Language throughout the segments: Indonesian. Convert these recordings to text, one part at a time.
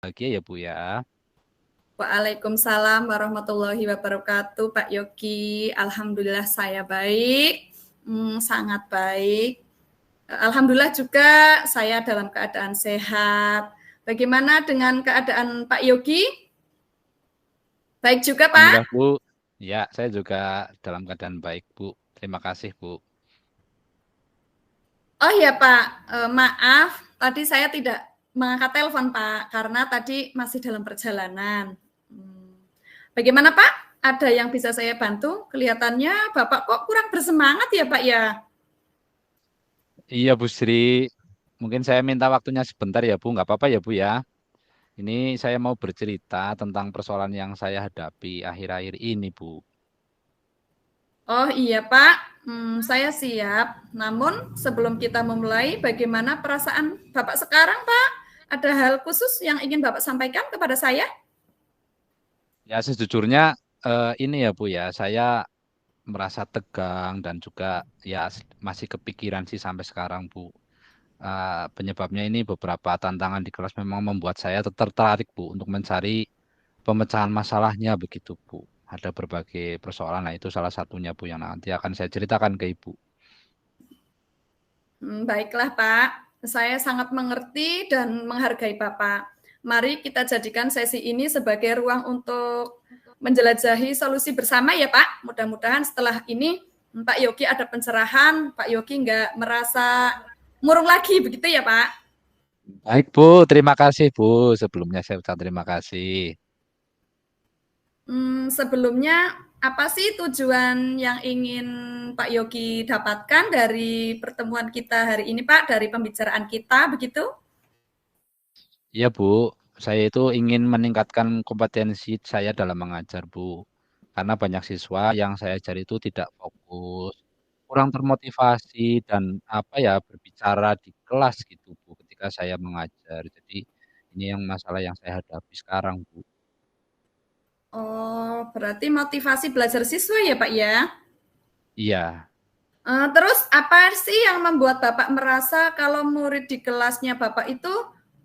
Bahagia ya Bu ya. Waalaikumsalam warahmatullahi wabarakatuh, Pak Yogi. Alhamdulillah saya baik, sangat baik. Alhamdulillah juga saya dalam keadaan sehat. Bagaimana dengan keadaan Pak Yogi? Baik juga, Alhamdulillah Pak? Bu. Ya, saya juga dalam keadaan baik Bu. Terima kasih Bu. Oh iya, Pak. Maaf, tadi saya tidak mengangkat telepon, Pak, karena tadi masih dalam perjalanan. Bagaimana, Pak? Ada yang bisa saya bantu? Kelihatannya Bapak kok kurang bersemangat ya, Pak ya? Iya Bu Sri, mungkin saya minta waktunya sebentar ya Bu. Nggak apa-apa ya Bu ya. Ini saya mau bercerita tentang persoalan yang saya hadapi akhir-akhir ini Bu. Oh iya Pak, saya siap. Namun sebelum kita memulai, bagaimana perasaan Bapak sekarang Pak? Ada hal khusus yang ingin Bapak sampaikan kepada saya? Ya sejujurnya ini ya Bu ya, saya merasa tegang dan juga ya masih kepikiran sih sampai sekarang Bu. Penyebabnya ini beberapa tantangan di kelas memang membuat saya tertarik Bu untuk mencari pemecahan masalahnya begitu Bu. Ada berbagai persoalan, nah itu salah satunya Bu yang nanti akan saya ceritakan ke Ibu. Baiklah Pak, saya sangat mengerti dan menghargai Bapak. Mari kita jadikan sesi ini sebagai ruang untuk menjelajahi solusi bersama ya Pak. Mudah-mudahan setelah ini Pak Yogi ada pencerahan, Pak Yogi nggak merasa murung lagi, begitu ya Pak? Baik Bu, terima kasih Bu. Sebelumnya saya ucap terima kasih. Sebelumnya apa sih tujuan yang ingin Pak Yogi dapatkan dari pertemuan kita hari ini, Pak? Dari pembicaraan kita, begitu? Ya Bu, saya itu ingin meningkatkan kompetensi saya dalam mengajar Bu. Karena banyak siswa yang saya ajari itu tidak fokus, kurang termotivasi dan apa ya berbicara di kelas gitu Bu ketika saya mengajar. Jadi ini yang masalah yang saya hadapi sekarang Bu. Oh, berarti motivasi belajar siswa ya, Pak ya? Iya, Terus apa sih yang membuat Bapak merasa kalau murid di kelasnya Bapak itu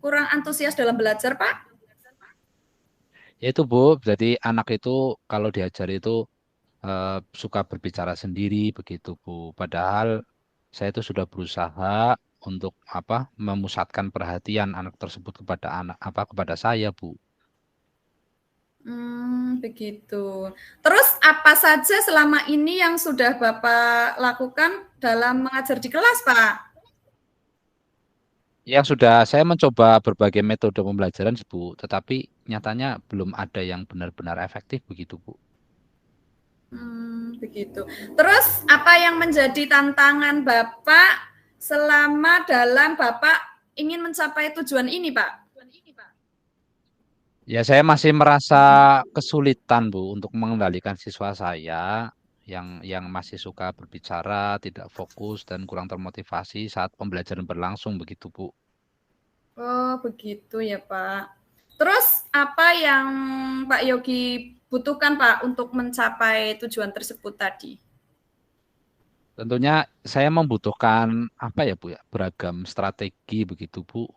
kurang antusias dalam belajar, Pak? ya itu Bu. Jadi anak itu kalau diajar itu suka berbicara sendiri begitu Bu. Padahal saya itu sudah berusaha untuk apa memusatkan perhatian anak tersebut kepada anak apa kepada saya Bu. Begitu. Terus apa saja selama ini yang sudah Bapak lakukan dalam mengajar di kelas, Pak? Yang sudah saya mencoba berbagai metode pembelajaran Bu, tetapi nyatanya belum ada yang benar-benar efektif begitu Bu. Begitu. Terus apa yang menjadi tantangan Bapak selama dalam Bapak ingin mencapai tujuan ini, Pak? Ya saya masih merasa kesulitan Bu untuk mengendalikan siswa saya yang masih suka berbicara, tidak fokus dan kurang termotivasi saat pembelajaran berlangsung begitu Bu. Oh, begitu ya, Pak. Terus apa yang Pak Yogi butuhkan, Pak, untuk mencapai tujuan tersebut tadi? Tentunya saya membutuhkan apa ya Bu ya, beragam strategi begitu Bu,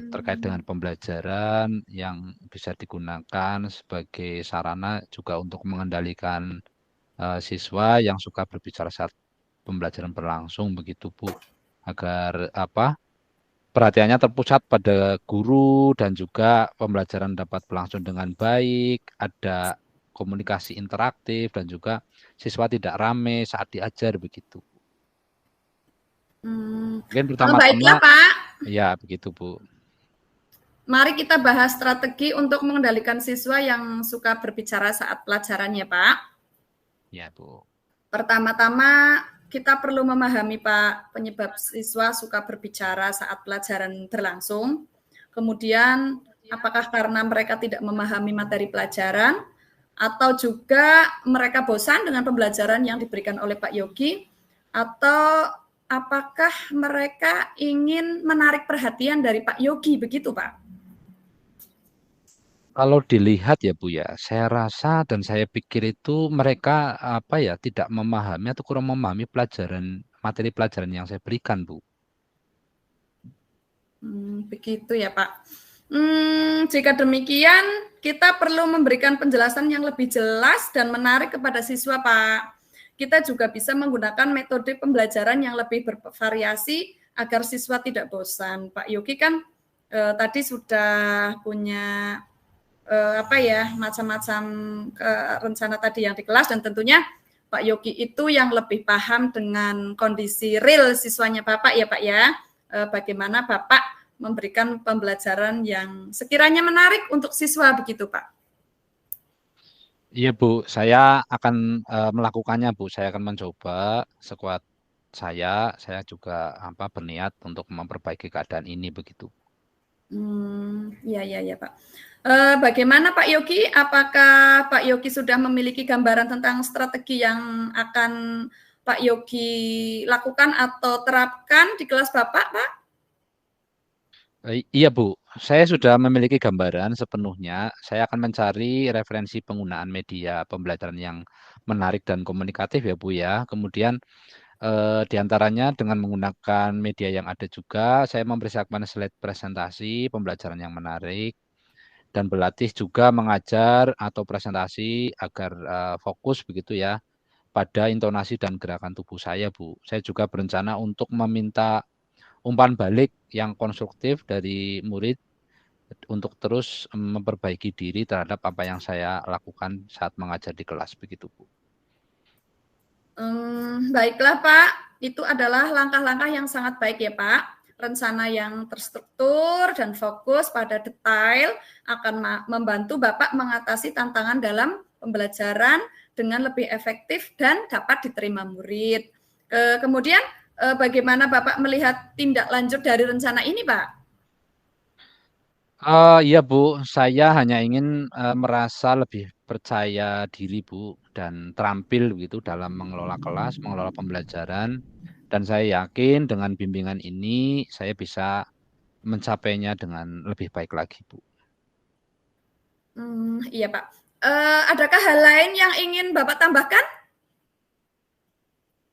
terkait dengan Hmm. pembelajaran yang bisa digunakan sebagai sarana juga untuk mengendalikan siswa yang suka berbicara saat pembelajaran berlangsung begitu Bu, agar apa perhatiannya terpusat pada guru dan juga pembelajaran dapat berlangsung dengan baik, ada komunikasi interaktif dan juga siswa tidak rame saat diajar begitu. Mungkin Baiklah, pertama-tama Pak. ya begitu Bu. Mari kita bahas strategi untuk mengendalikan siswa yang suka berbicara saat pelajarannya, Pak. Ya Bu. Pertama-tama kita perlu memahami Pak penyebab siswa suka berbicara saat pelajaran berlangsung. Kemudian apakah karena mereka tidak memahami materi pelajaran atau juga mereka bosan dengan pembelajaran yang diberikan oleh Pak Yogi atau apakah mereka ingin menarik perhatian dari Pak Yogi begitu Pak? Kalau dilihat ya Bu ya, saya rasa dan saya pikir itu mereka apa ya tidak memahami atau kurang memahami pelajaran materi pelajaran yang saya berikan Bu. Begitu ya Pak. Jika demikian, kita perlu memberikan penjelasan yang lebih jelas dan menarik kepada siswa, Pak. Kita juga bisa menggunakan metode pembelajaran yang lebih bervariasi agar siswa tidak bosan. Pak Yogi kan tadi sudah punya macam-macam rencana tadi yang di kelas, dan tentunya Pak Yogi itu yang lebih paham dengan kondisi real siswanya Bapak ya Pak ya. Bagaimana Bapak memberikan pembelajaran yang sekiranya menarik untuk siswa begitu Pak. Iya Bu, saya akan melakukannya Bu. Saya akan mencoba sekuat saya. Saya juga berniat untuk memperbaiki keadaan ini begitu. Ya Pak. Bagaimana Pak Yogi? Apakah Pak Yogi sudah memiliki gambaran tentang strategi yang akan Pak Yogi lakukan atau terapkan di kelas Bapak, Pak? Iya Bu, saya sudah memiliki gambaran sepenuhnya. Saya akan mencari referensi penggunaan media pembelajaran yang menarik dan komunikatif ya Bu ya. Kemudian di antaranya dengan menggunakan media yang ada juga, saya mempersiapkan slide presentasi pembelajaran yang menarik dan berlatih juga mengajar atau presentasi agar fokus begitu ya pada intonasi dan gerakan tubuh saya, Bu. Saya juga berencana untuk meminta umpan balik yang konstruktif dari murid untuk terus memperbaiki diri terhadap apa yang saya lakukan saat mengajar di kelas begitu, Bu. Baiklah Pak, itu adalah langkah-langkah yang sangat baik ya Pak. Rencana yang terstruktur dan fokus pada detail akan membantu Bapak mengatasi tantangan dalam pembelajaran dengan lebih efektif dan dapat diterima murid. Kemudian bagaimana Bapak melihat tindak lanjut dari rencana ini Pak? Iya Bu, saya hanya ingin merasa lebih percaya diri Bu dan terampil begitu dalam mengelola kelas, mengelola pembelajaran. Dan saya yakin dengan bimbingan ini saya bisa mencapainya dengan lebih baik lagi Bu. Iya Pak. Adakah hal lain yang ingin Bapak tambahkan?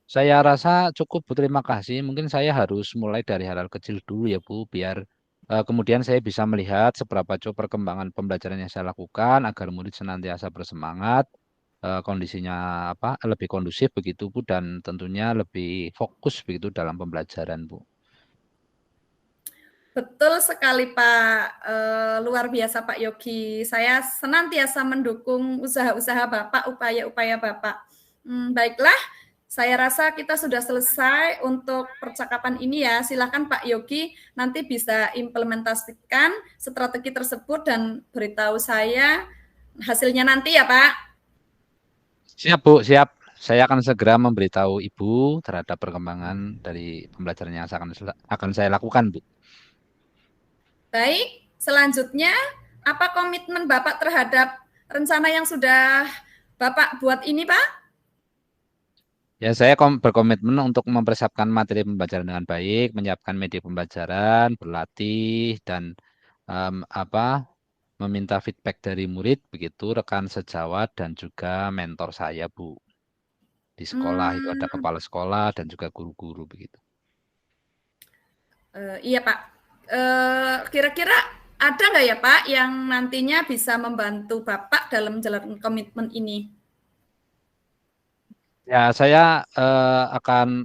Saya rasa cukup Bu, terima kasih. Mungkin saya harus mulai dari hal-hal kecil dulu ya Bu, biar kemudian saya bisa melihat seberapa jauh perkembangan pembelajaran yang saya lakukan agar murid senantiasa bersemangat, kondisinya lebih kondusif begitu Bu, dan tentunya lebih fokus begitu dalam pembelajaran Bu. Betul sekali Pak, luar biasa Pak Yogi. Saya senantiasa mendukung usaha-usaha Bapak, upaya-upaya Bapak. Baiklah, saya rasa kita sudah selesai untuk percakapan ini ya. Silakan Pak Yogi nanti bisa implementasikan strategi tersebut dan beritahu saya hasilnya nanti ya Pak. Siap Bu, siap. Saya akan segera memberitahu Ibu terhadap perkembangan dari pembelajaran yang akan saya lakukan Bu. Baik, selanjutnya apa komitmen Bapak terhadap rencana yang sudah Bapak buat ini Pak? Ya, saya berkomitmen untuk mempersiapkan materi pembelajaran dengan baik, menyiapkan media pembelajaran, berlatih, dan em, apa meminta feedback dari murid, begitu rekan sejawat dan juga mentor saya, Bu. Di sekolah itu ada Hmm, kepala sekolah dan juga guru-guru begitu. iya Pak. Kira-kira ada nggak ya Pak yang nantinya bisa membantu Bapak dalam menjalankan komitmen ini? Ya, saya akan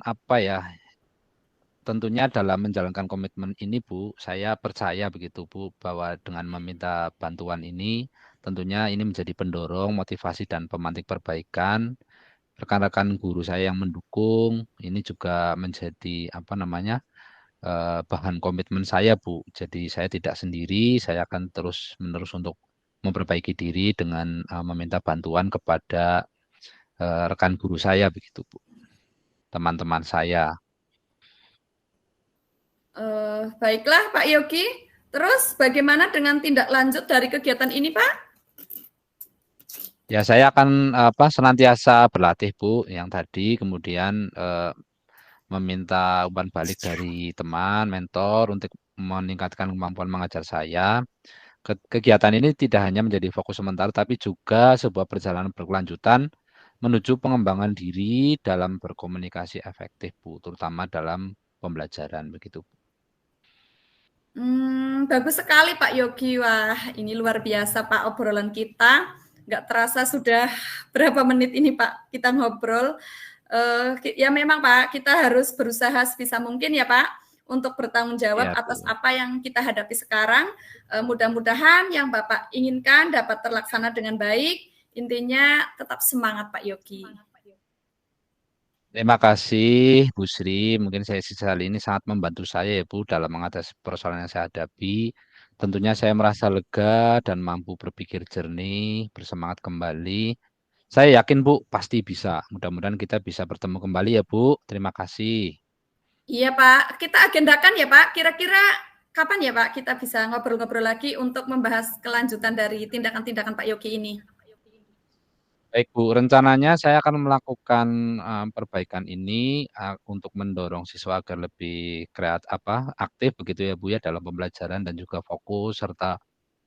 tentunya dalam menjalankan komitmen ini, Bu, saya percaya begitu, Bu, bahwa dengan meminta bantuan ini, tentunya ini menjadi pendorong, motivasi, dan pemantik perbaikan. Rekan-rekan guru saya yang mendukung, ini juga menjadi bahan komitmen saya, Bu. Jadi saya tidak sendiri, saya akan terus-menerus untuk memperbaiki diri dengan meminta bantuan kepada rekan guru saya, begitu, Bu. Teman-teman saya. Baiklah Pak Yogi. Terus bagaimana dengan tindak lanjut dari kegiatan ini Pak? Ya, saya akan senantiasa berlatih, Bu, yang tadi kemudian meminta umpan balik dari teman, mentor untuk meningkatkan kemampuan mengajar saya. Kegiatan ini tidak hanya menjadi fokus sementara, tapi juga sebuah perjalanan berkelanjutan menuju pengembangan diri dalam berkomunikasi efektif, Bu, terutama dalam pembelajaran begitu. Bagus sekali Pak Yogi. Wah, ini luar biasa Pak obrolan kita. Nggak terasa sudah berapa menit ini Pak kita ngobrol. Ya memang Pak, kita harus berusaha sebisa mungkin ya Pak untuk bertanggung jawab Iya, atas Bu. apa yang kita hadapi sekarang. Mudah-mudahan yang Bapak inginkan dapat terlaksana dengan baik. Intinya tetap semangat Pak Yogi. Terima kasih, Bu Sri. Mungkin sesi kali ini sangat membantu saya ya, Bu, dalam mengatasi persoalan yang saya hadapi. Tentunya saya merasa lega dan mampu berpikir jernih, bersemangat kembali. Saya yakin, Bu, pasti bisa. Mudah-mudahan kita bisa bertemu kembali ya, Bu. Terima kasih. Iya Pak, kita agendakan ya Pak. Kira-kira kapan ya Pak kita bisa ngobrol-ngobrol lagi untuk membahas kelanjutan dari tindakan-tindakan Pak Yogi ini? Baik, Bu. Rencananya saya akan melakukan perbaikan ini untuk mendorong siswa agar lebih aktif begitu ya, Bu ya, dalam pembelajaran dan juga fokus serta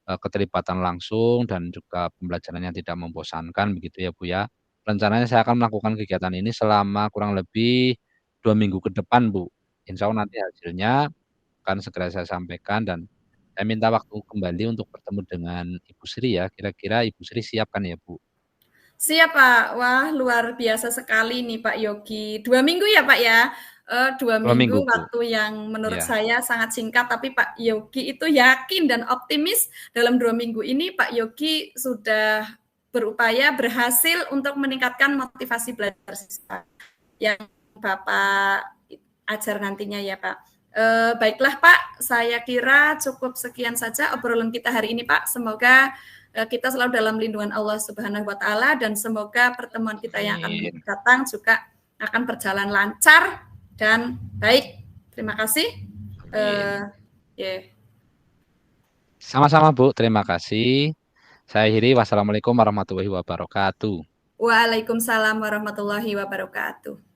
keterlibatan langsung dan juga pembelajaran yang tidak membosankan begitu ya, Bu, ya. Rencananya saya akan melakukan kegiatan ini selama kurang lebih 2 minggu ke depan, Bu. Insya Allah nanti hasilnya akan segera saya sampaikan dan saya minta waktu kembali untuk bertemu dengan Ibu Sri ya. Kira-kira Ibu Sri siap kan ya, Bu? Siap Pak, wah luar biasa sekali nih Pak Yogi. 2 minggu ya Pak ya? 2 2 minggu minggu, Bu. waktu yang menurut Iya. saya sangat singkat, tapi Pak Yogi itu yakin dan optimis dalam 2 minggu ini Pak Yogi sudah berupaya berhasil untuk meningkatkan motivasi belajar siswa yang Bapak ajar nantinya ya Pak. Baiklah Pak, saya kira cukup sekian saja obrolan kita hari ini Pak. Semoga kita selalu dalam lindungan Allah Subhanahu wa taala dan semoga pertemuan kita yang akan Amin. datang juga akan berjalan lancar dan baik. Terima kasih. Amin. Yeah. Sama-sama, Bu. Terima kasih. Saya akhiri. Wassalamualaikum warahmatullahi wabarakatuh. Waalaikumsalam warahmatullahi wabarakatuh.